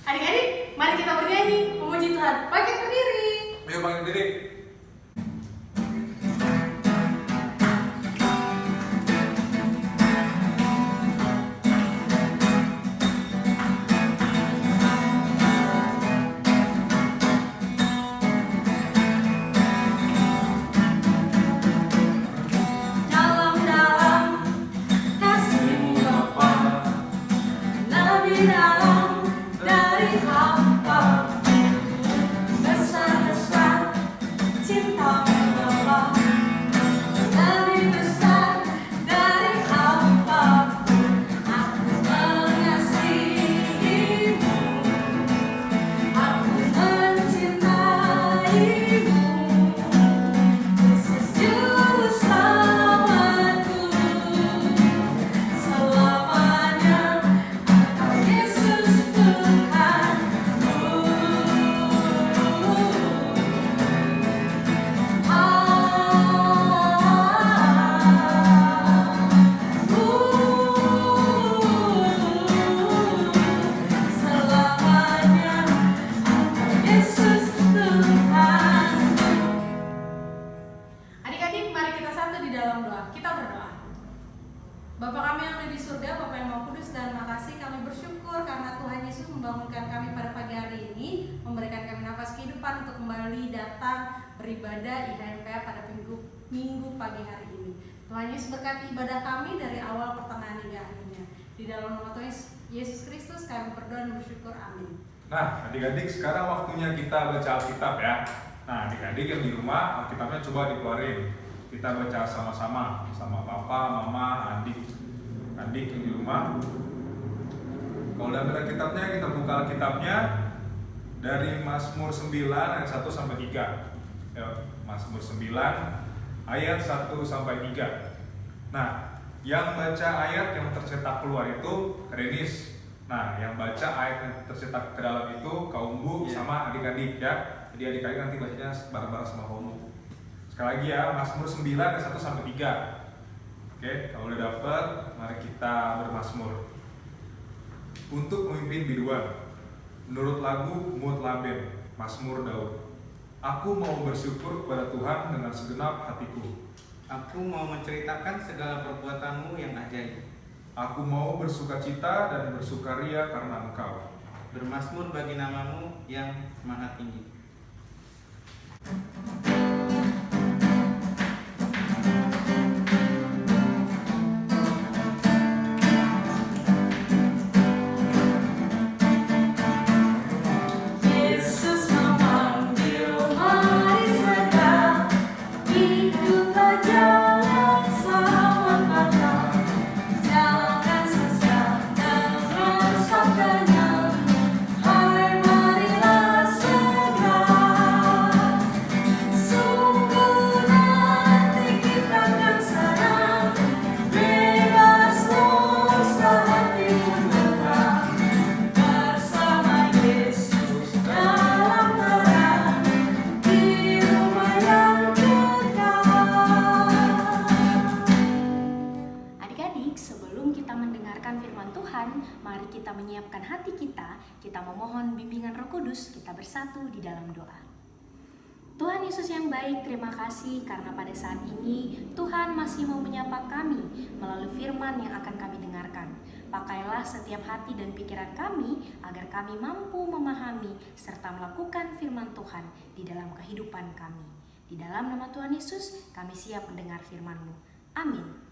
Adik-adik, mari kita bernyanyi memuji Tuhan. Bangkit berdiri. Ayo bangkit berdiri. Bapa kami yang ada di surga, Bapa yang Maha Kudus dan Maha Kasih, kami bersyukur karena Tuhan Yesus membangunkan kami pada pagi hari ini, memberikan kami nafas kehidupan untuk kembali datang beribadah IHMPA pada minggu pagi hari ini. Tuhan Yesus berkati ibadah kami dari awal pertengahan hingga akhirnya. Di dalam nama Tuhan Yesus Kristus kami berdoa dan bersyukur, amin. Nah, adik-adik, sekarang waktunya kita baca Alkitab ya. Nah, adik-adik yang di rumah, Alkitabnya coba dikeluarin. Kita baca sama-sama, sama papa, mama, adik yang di rumah. Kalau udah ambil Alkitabnya, kita buka Alkitabnya dari Mazmur 9 ayat 1 sampai 3. Ya, Mazmur 9 ayat 1 sampai 3. Nah, yang baca ayat yang tercetak keluar itu Renis. Nah, yang baca ayat yang tercetak ke dalam itu kaum bu sama adik-adik ya. Jadi adik-adik nanti bacanya bareng-bareng sama kaum bu. Sekali lagi ya, Mazmur 9 ayat 1 sampai 3. Oke, kalau udah dapet, mari kita bermazmur. Untuk memimpin biduan, menurut lagu Mutlabem, Mazmur Daud. Aku mau bersyukur kepada Tuhan dengan segenap hatiku. Aku mau menceritakan segala perbuatanmu yang ajaib. Aku mau bersukacita dan bersukaria karena Engkau. Bermazmur bagi namamu yang maha tinggi. Mari kita menyiapkan hati kita memohon bimbingan Roh Kudus, kita bersatu di dalam doa. Tuhan Yesus yang baik, terima kasih karena pada saat ini Tuhan masih mau menyapa kami melalui firman yang akan kami dengarkan. Pakailah setiap hati dan pikiran kami agar kami mampu memahami serta melakukan firman Tuhan di dalam kehidupan kami. Di dalam nama Tuhan Yesus, kami siap mendengar firman-Mu. Amin.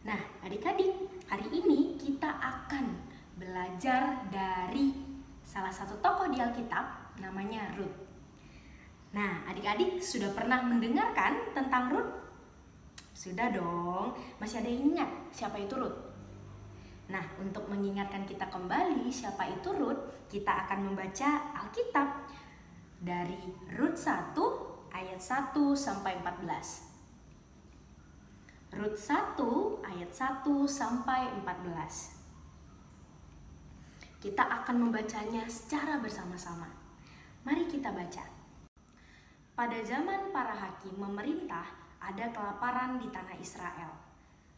Nah, adik-adik, hari ini kita akan belajar dari salah satu tokoh di Alkitab, namanya Rut. Nah, adik-adik sudah pernah mendengarkan tentang Rut? Sudah dong, masih ada yang ingat siapa itu Rut? Nah, untuk mengingatkan kita kembali siapa itu Rut, kita akan membaca Alkitab dari Rut 1 ayat 1 sampai 14. Rut 1 ayat 1 sampai 14. Kita akan membacanya secara bersama-sama. Mari kita baca. Pada zaman para hakim memerintah, ada kelaparan di tanah Israel.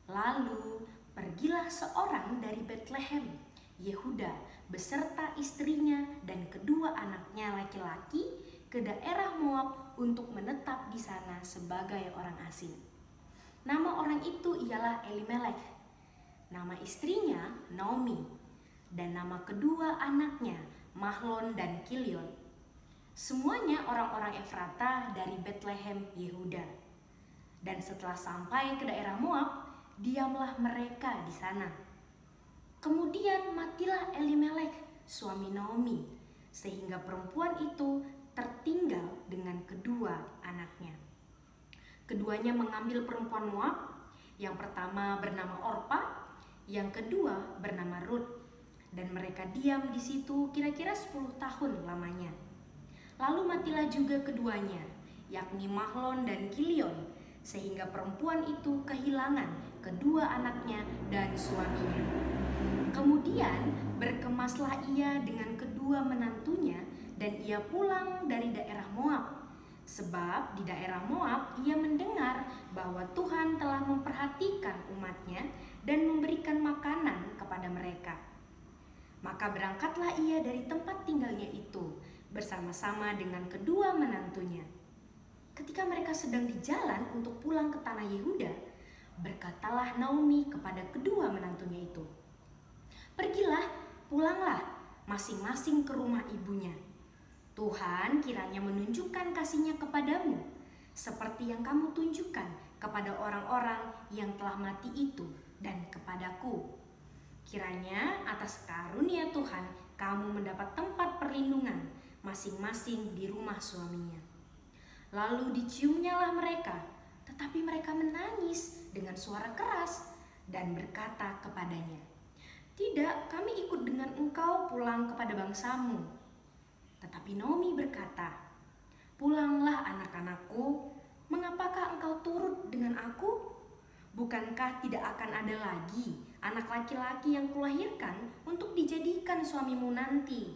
Lalu pergilah seorang dari Betlehem, Yehuda, beserta istrinya dan kedua anaknya laki-laki ke daerah Moab untuk menetap di sana sebagai orang asing. Nama orang itu ialah Elimelek, nama istrinya Naomi, dan nama kedua anaknya Mahlon dan Kilion. Semuanya orang-orang Efrata dari Betlehem, Yehuda. Dan setelah sampai ke daerah Moab, diamlah mereka di sana. Kemudian matilah Elimelek, suami Naomi, sehingga perempuan itu tertinggal dengan kedua anaknya. Keduanya mengambil perempuan Moab, yang pertama bernama Orpa, yang kedua bernama Rut, dan mereka diam di situ kira-kira 10 tahun lamanya. Lalu matilah juga keduanya, yakni Mahlon dan Kilion, sehingga perempuan itu kehilangan kedua anaknya dan suaminya. Kemudian berkemaslah ia dengan kedua menantunya, dan ia pulang dari daerah Moab. Sebab di daerah Moab ia mendengar bahwa Tuhan telah memperhatikan umatnya dan memberikan makanan kepada mereka. Maka berangkatlah ia dari tempat tinggalnya itu bersama-sama dengan kedua menantunya. Ketika mereka sedang di jalan untuk pulang ke tanah Yehuda, berkatalah Naomi kepada kedua menantunya itu, "Pergilah, pulanglah masing-masing ke rumah ibunya. Tuhan kiranya menunjukkan kasih-Nya kepadamu, seperti yang kamu tunjukkan kepada orang-orang yang telah mati itu dan kepadaku. Kiranya atas karunia Tuhan kamu mendapat tempat perlindungan masing-masing di rumah suaminya." Lalu diciumnyalah mereka, tetapi mereka menangis dengan suara keras dan berkata kepadanya, "Tidak, kami ikut dengan engkau pulang kepada bangsamu." Tetapi Naomi berkata, "Pulanglah anak-anakku, mengapakah engkau turut dengan aku? Bukankah tidak akan ada lagi anak laki-laki yang kulahirkan untuk dijadikan suamimu nanti?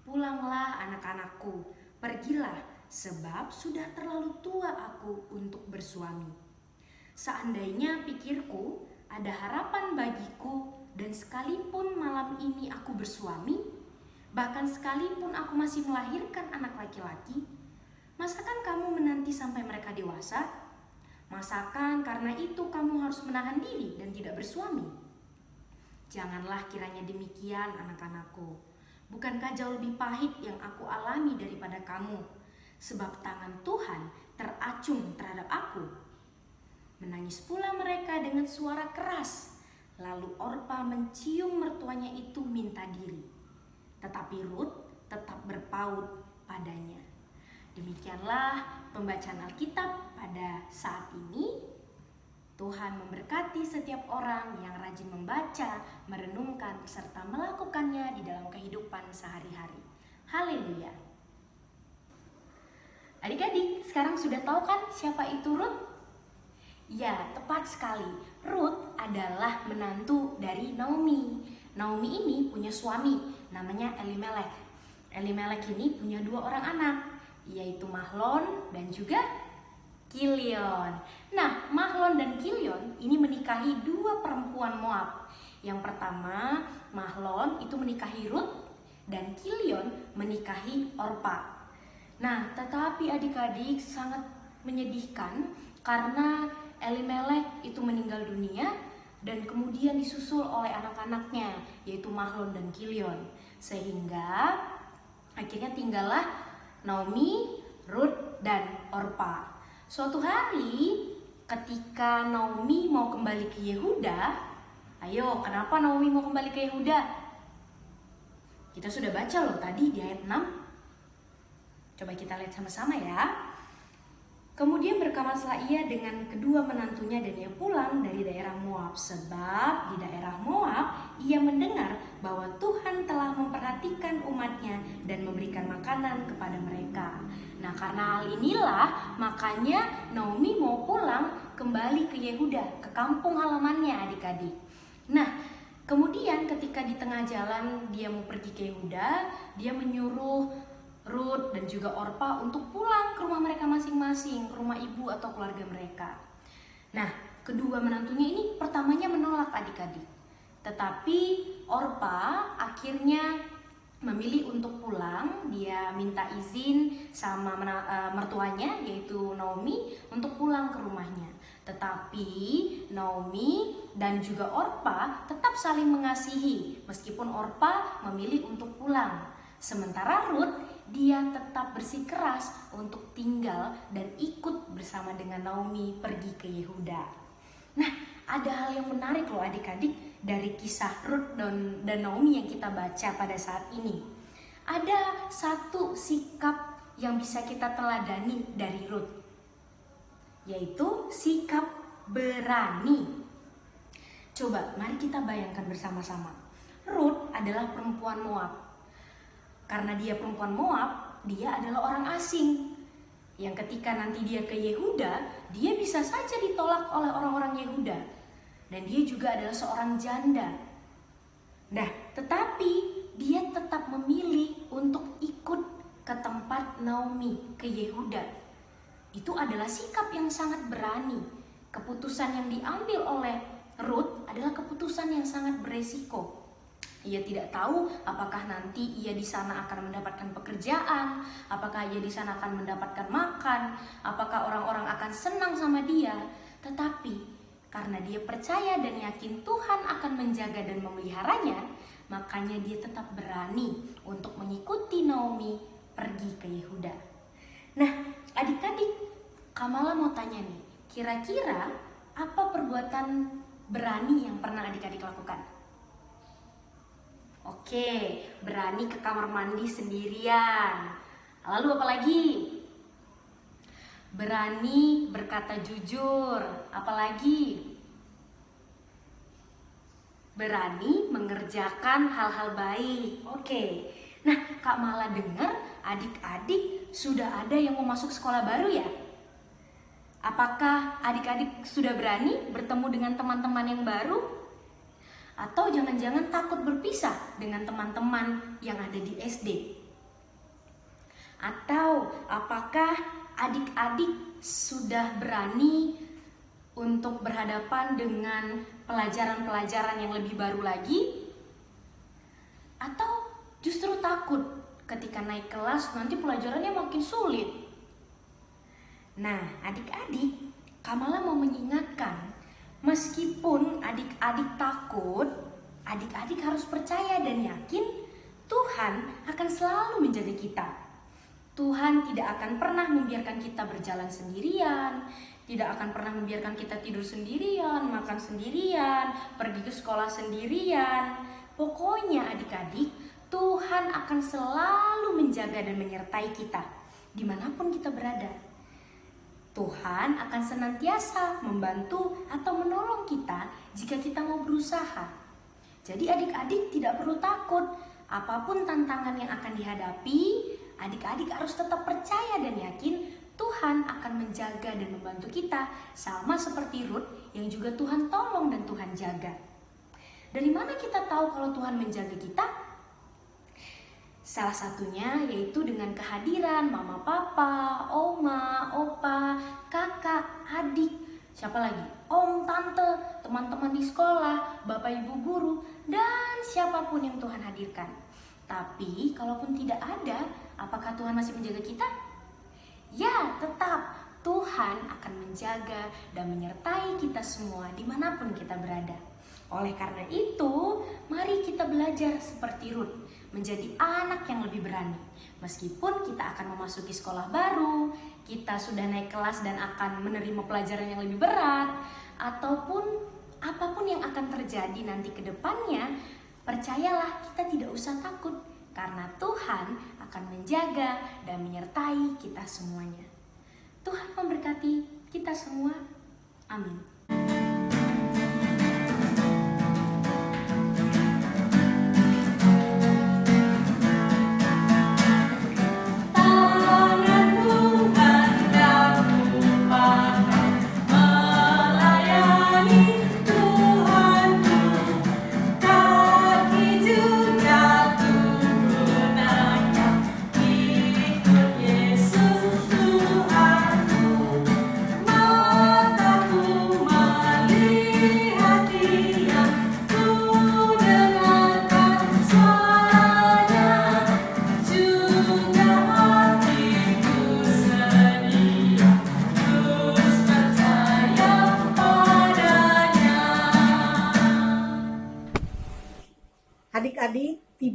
Pulanglah anak-anakku, pergilah, sebab sudah terlalu tua aku untuk bersuami. Seandainya pikirku ada harapan bagiku, dan sekalipun malam ini aku bersuami, bahkan sekalipun aku masih melahirkan anak laki-laki, masakan kamu menanti sampai mereka dewasa? Masakan karena itu kamu harus menahan diri dan tidak bersuami? Janganlah kiranya demikian, anak-anakku. Bukankah jauh lebih pahit yang aku alami daripada kamu? Sebab tangan Tuhan teracung terhadap aku." Menangis pula mereka dengan suara keras. Lalu Orpa mencium mertuanya itu minta diri, tetapi Rut tetap berpaut padanya. Demikianlah pembacaan Alkitab pada saat ini. Tuhan memberkati setiap orang yang rajin membaca, merenungkan, serta melakukannya di dalam kehidupan sehari-hari. Haleluya. Adik-adik, sekarang sudah tahu kan siapa itu Rut? Ya, tepat sekali. Rut adalah menantu dari Naomi. Naomi ini punya suami, namanya Elimelek. Elimelek ini punya 2 orang anak, yaitu Mahlon dan juga Kilion. Nah, Mahlon dan Kilion ini menikahi 2 perempuan Moab. Yang pertama, Mahlon itu menikahi Rut, dan Kilion menikahi Orpa. Nah, tetapi adik-adik sangat menyedihkan karena Elimelek itu meninggal dunia dan kemudian disusul oleh anak-anaknya, yaitu Mahlon dan Kilion. Sehingga akhirnya tinggallah Naomi, Rut, dan Orpa. Suatu hari ketika Naomi mau kembali ke Yehuda, ayo, kenapa Naomi mau kembali ke Yehuda? Kita sudah baca loh tadi di ayat 6. Coba kita lihat sama-sama ya. Kemudian berkemaslah ia dengan kedua menantunya dan ia pulang dari daerah Moab. Sebab di daerah Moab ia mendengar bahwa Tuhan telah memperhatikan umatnya dan memberikan makanan kepada mereka. Nah, karena hal inilah makanya Naomi mau pulang kembali ke Yehuda, ke kampung halamannya adik-adik. Nah, kemudian ketika di tengah jalan dia mau pergi ke Yehuda, dia menyuruh Rut dan juga Orpa untuk pulang ke rumah mereka masing-masing, ke rumah ibu atau keluarga mereka. Nah, kedua menantunya ini pertamanya menolak adik-adik. Tetapi Orpa akhirnya memilih untuk pulang. Dia minta izin sama mertuanya yaitu Naomi untuk pulang ke rumahnya. Tetapi Naomi dan juga Orpa tetap saling mengasihi meskipun Orpa memilih untuk pulang. Sementara Ruth, dia tetap bersikeras untuk tinggal dan ikut bersama dengan Naomi pergi ke Yehuda. Nah, ada hal yang menarik loh adik-adik dari kisah Ruth dan Naomi yang kita baca pada saat ini. Ada satu sikap yang bisa kita teladani dari Ruth, yaitu sikap berani. Coba mari kita bayangkan bersama-sama. Ruth adalah perempuan Moab. Karena dia perempuan Moab, dia adalah orang asing yang ketika nanti dia ke Yehuda, dia bisa saja ditolak oleh orang-orang Yehuda. Dan dia juga adalah seorang janda. Nah, tetapi dia tetap memilih untuk ikut ke tempat Naomi, ke Yehuda. Itu adalah sikap yang sangat berani. Keputusan yang diambil oleh Ruth adalah keputusan yang sangat beresiko. Ia tidak tahu apakah nanti ia di sana akan mendapatkan pekerjaan, apakah ia di sana akan mendapatkan makan, apakah orang-orang akan senang sama dia. Tetapi karena dia percaya dan yakin Tuhan akan menjaga dan memeliharanya, makanya dia tetap berani untuk mengikuti Naomi pergi ke Yehuda. Nah, adik-adik, Kamala mau tanya nih, kira-kira apa perbuatan berani yang pernah adik-adik lakukan? Oke, berani ke kamar mandi sendirian. Lalu apa lagi? Berani berkata jujur. Apalagi? Berani mengerjakan hal-hal baik. Oke. Nah, Kak Mala dengar adik-adik sudah ada yang mau masuk sekolah baru ya? Apakah adik-adik sudah berani bertemu dengan teman-teman yang baru? Atau jangan-jangan takut berpisah dengan teman-teman yang ada di SD? Atau apakah adik-adik sudah berani untuk berhadapan dengan pelajaran-pelajaran yang lebih baru lagi? Atau justru takut ketika naik kelas nanti pelajarannya makin sulit? Nah, adik-adik, Kamala mau mengingatkan, meskipun adik-adik takut, adik-adik harus percaya dan yakin Tuhan akan selalu menjaga kita. Tuhan tidak akan pernah membiarkan kita berjalan sendirian, tidak akan pernah membiarkan kita tidur sendirian, makan sendirian, pergi ke sekolah sendirian. Pokoknya adik-adik, Tuhan akan selalu menjaga dan menyertai kita dimanapun kita berada. Tuhan akan senantiasa membantu atau menolong kita jika kita mau berusaha. Jadi adik-adik tidak perlu takut. Apapun tantangan yang akan dihadapi, adik-adik harus tetap percaya dan yakin Tuhan akan menjaga dan membantu kita. Sama seperti Ruth yang juga Tuhan tolong dan Tuhan jaga. Dari mana kita tahu kalau Tuhan menjaga kita? Salah satunya yaitu dengan kehadiran mama, papa, oma, opa, kakak, adik, siapa lagi? Om, tante, teman-teman di sekolah, bapak, ibu, guru, dan siapapun yang Tuhan hadirkan. Tapi kalaupun tidak ada, apakah Tuhan masih menjaga kita? Ya, tetap Tuhan akan menjaga dan menyertai kita semua dimanapun kita berada. Oleh karena itu, mari kita belajar seperti Ruth, menjadi anak yang lebih berani. Meskipun kita akan memasuki sekolah baru, kita sudah naik kelas dan akan menerima pelajaran yang lebih berat, ataupun apapun yang akan terjadi nanti ke depannya, percayalah kita tidak usah takut, karena Tuhan akan menjaga dan menyertai kita semuanya. Tuhan memberkati kita semua. Amin. Mataku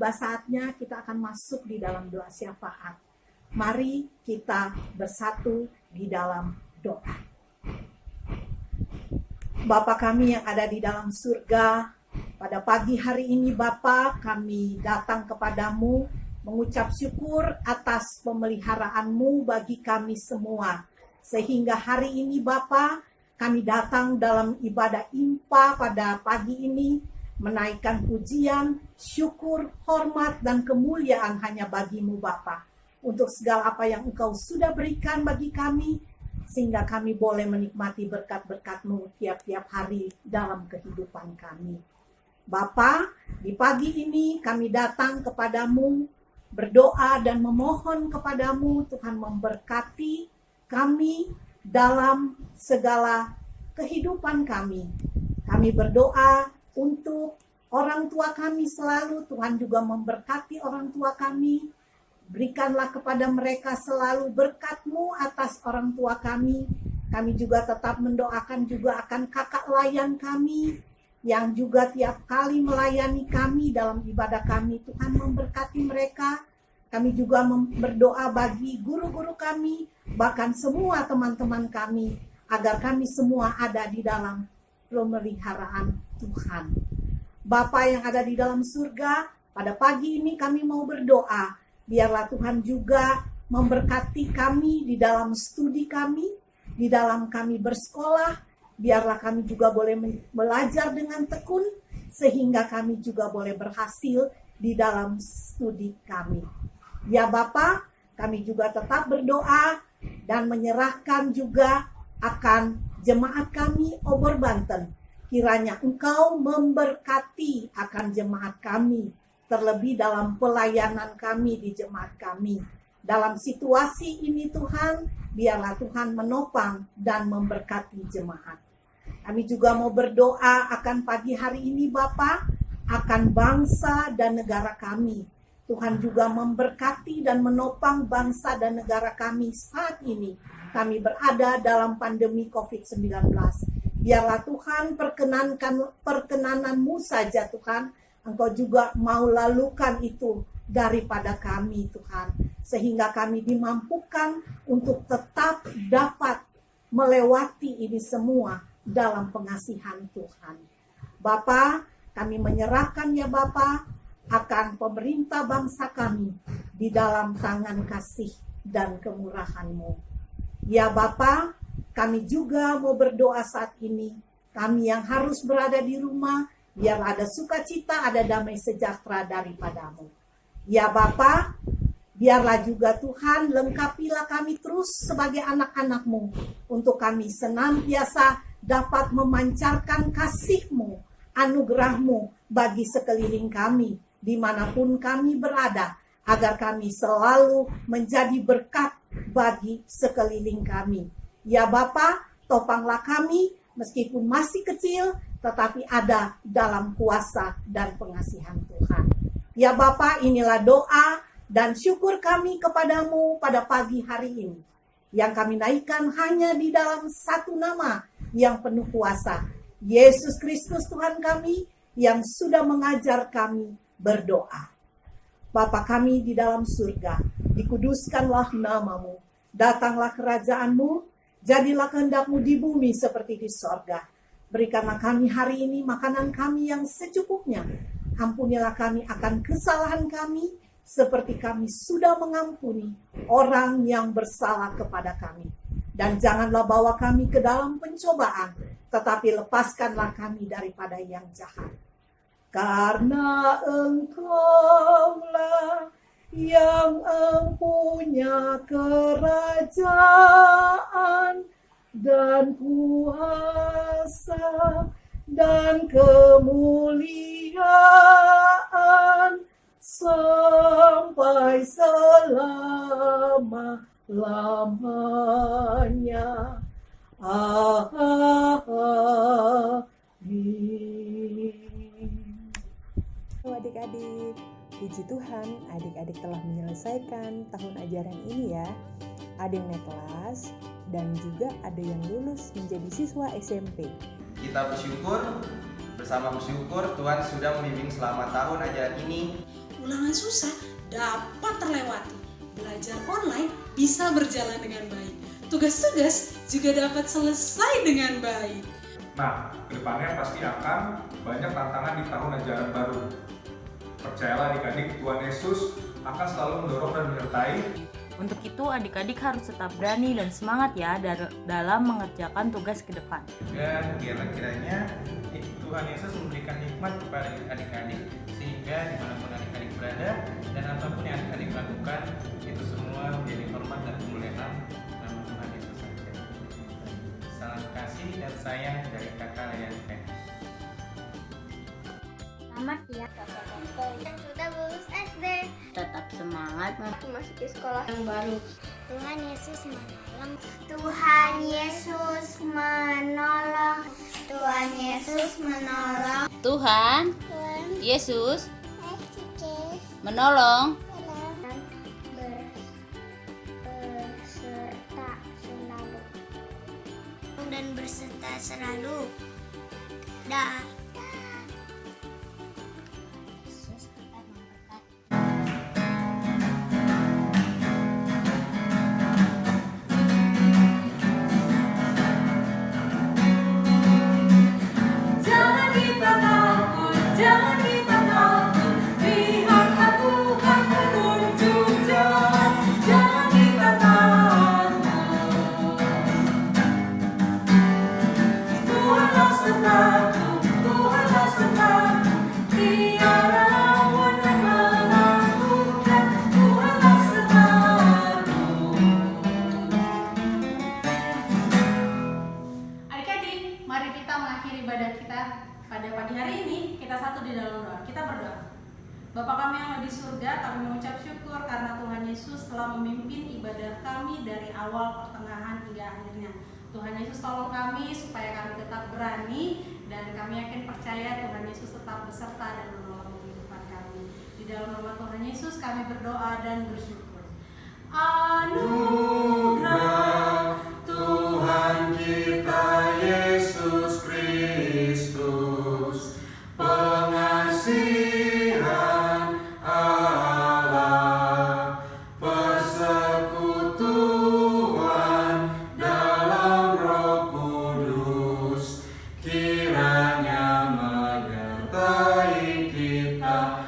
tiba saatnya kita akan masuk di dalam doa syafaat. Mari kita bersatu di dalam doa. Bapa kami yang ada di dalam surga, pada pagi hari ini Bapa, kami datang kepadamu mengucap syukur atas pemeliharaanmu bagi kami semua. Sehingga hari ini Bapa, kami datang dalam ibadah impa pada pagi ini, menaikkan pujian, syukur, hormat, dan kemuliaan hanya bagimu Bapa. Untuk segala apa yang Engkau sudah berikan bagi kami, sehingga kami boleh menikmati berkat-berkat-Mu tiap-tiap hari dalam kehidupan kami. Bapa, di pagi ini kami datang kepadamu, berdoa dan memohon kepadamu, Tuhan memberkati kami dalam segala kehidupan kami. Kami berdoa untuk orang tua kami selalu, Tuhan juga memberkati orang tua kami. Berikanlah kepada mereka selalu berkat-Mu atas orang tua kami. Kami juga tetap mendoakan juga akan kakak layan kami, yang juga tiap kali melayani kami dalam ibadah kami. Tuhan memberkati mereka. Kami juga berdoa bagi guru-guru kami, bahkan semua teman-teman kami, agar kami semua ada di dalam pemeliharaan Tuhan. Bapa yang ada di dalam surga, pada pagi ini kami mau berdoa, biarlah Tuhan juga memberkati kami di dalam studi kami, di dalam kami bersekolah, biarlah kami juga boleh belajar dengan tekun, sehingga kami juga boleh berhasil di dalam studi kami. Ya Bapa, kami juga tetap berdoa dan menyerahkan juga akan jemaat kami Obor Banten. Kiranya Engkau memberkati akan jemaat kami, terlebih dalam pelayanan kami di jemaat kami. Dalam situasi ini Tuhan, biarlah Tuhan menopang dan memberkati jemaat. Kami juga mau berdoa akan pagi hari ini Bapa, akan bangsa dan negara kami. Tuhan juga memberkati dan menopang bangsa dan negara kami saat ini. Kami berada dalam pandemi COVID-19. Biarlah Tuhan perkenanan-Mu saja Tuhan. Engkau juga mau lalukan itu daripada kami Tuhan. Sehingga kami dimampukan untuk tetap dapat melewati ini semua dalam pengasihan Tuhan. Bapa, kami menyerahkan ya Bapa akan pemerintah bangsa kami di dalam tangan kasih dan kemurahan-Mu. Ya Bapa, kami juga mau berdoa saat ini. Kami yang harus berada di rumah, biar ada sukacita, ada damai sejahtera daripada-Mu. Ya Bapa, biarlah juga Tuhan lengkapilah kami terus sebagai anak-anak-Mu, untuk kami senantiasa dapat memancarkan kasih-Mu, anugerah-Mu bagi sekeliling kami, dimanapun kami berada, agar kami selalu menjadi berkat bagi sekeliling kami. Ya Bapa, topanglah kami meskipun masih kecil, tetapi ada dalam kuasa dan pengasihan Tuhan. Ya Bapa, inilah doa dan syukur kami kepadamu pada pagi hari ini, yang kami naikkan hanya di dalam satu nama yang penuh kuasa, Yesus Kristus Tuhan kami, yang sudah mengajar kami berdoa. Bapa kami di dalam surga, dikuduskanlah nama-Mu, datanglah kerajaan-Mu, jadilah kehendak-Mu di bumi seperti di sorga. Berikanlah kami hari ini makanan kami yang secukupnya. Ampunilah kami akan kesalahan kami, seperti kami sudah mengampuni orang yang bersalah kepada kami. Dan janganlah bawa kami ke dalam pencobaan, tetapi lepaskanlah kami daripada yang jahat. Karena Engkaulah yang empunya kerajaan dan kuasa dan kemuliaan sampai selama-lamanya. Amin. Adik-adik, puji Tuhan, adik-adik telah menyelesaikan tahun ajaran ini ya. Ada yang naik kelas dan juga ada yang lulus menjadi siswa SMP. Kita bersyukur, bersama bersyukur Tuhan sudah membimbing selama tahun ajaran ini. ulangan susah dapat terlewati. Belajar online bisa berjalan dengan baik. Tugas-tugas juga dapat selesai dengan baik. Nah, kedepannya pasti akan banyak tantangan di tahun ajaran baru. Percayalah adik-adik, Tuhan Yesus akan selalu mendorong dan menyertai. Untuk itu adik-adik harus tetap berani dan semangat ya dalam mengerjakan tugas ke depan. Dan kiranya Tuhan Yesus memberikan hikmat kepada adik-adik sehingga dimanapun adik-adik berada dan apapun yang adik-adik lakukan itu semua menjadi hormat dan kemuliaan nama Tuhan Yesus saja. Salam kasih dan sayang dari kakak Ryan Pen. Selamat ya kakak-kakak yang sudah lulus SD. Tetap semangat Memasuki sekolah yang baru. Tuhan Yesus menolong. Tuhan Yesus menolong. Tuhan Yesus menolong. Tuhan Yesus menolong. Berserta selalu. Dan berserta selalu. Dah. Jangan kita takut, jangan kita takut, lihatlah Tuhan menunjuk jalan. Jangan kita takut, Tuhanlah sertaku, Tuhanlah sertaku, tiada lawan yang menakutkan, Tuhanlah sertaku. Adik-adik, mari kita mengakhiri ibadah kita pada pagi hari ini. Kita satu di dalam doa. Kita berdoa. Bapa kami yang ada di surga, kami mengucap syukur karena Tuhan Yesus telah memimpin ibadah kami dari awal, pertengahan, hingga akhirnya. Tuhan Yesus tolong kami supaya kami tetap berani dan kami yakin percaya Tuhan Yesus tetap beserta dan menolong kehidupan kami. Di dalam nama Tuhan Yesus kami berdoa dan bersyukur. Anugerah Tuhan kita Yesus Kristus, pengasihan Allah, persekutuan dalam Roh Kudus, kiranya menyertai kita.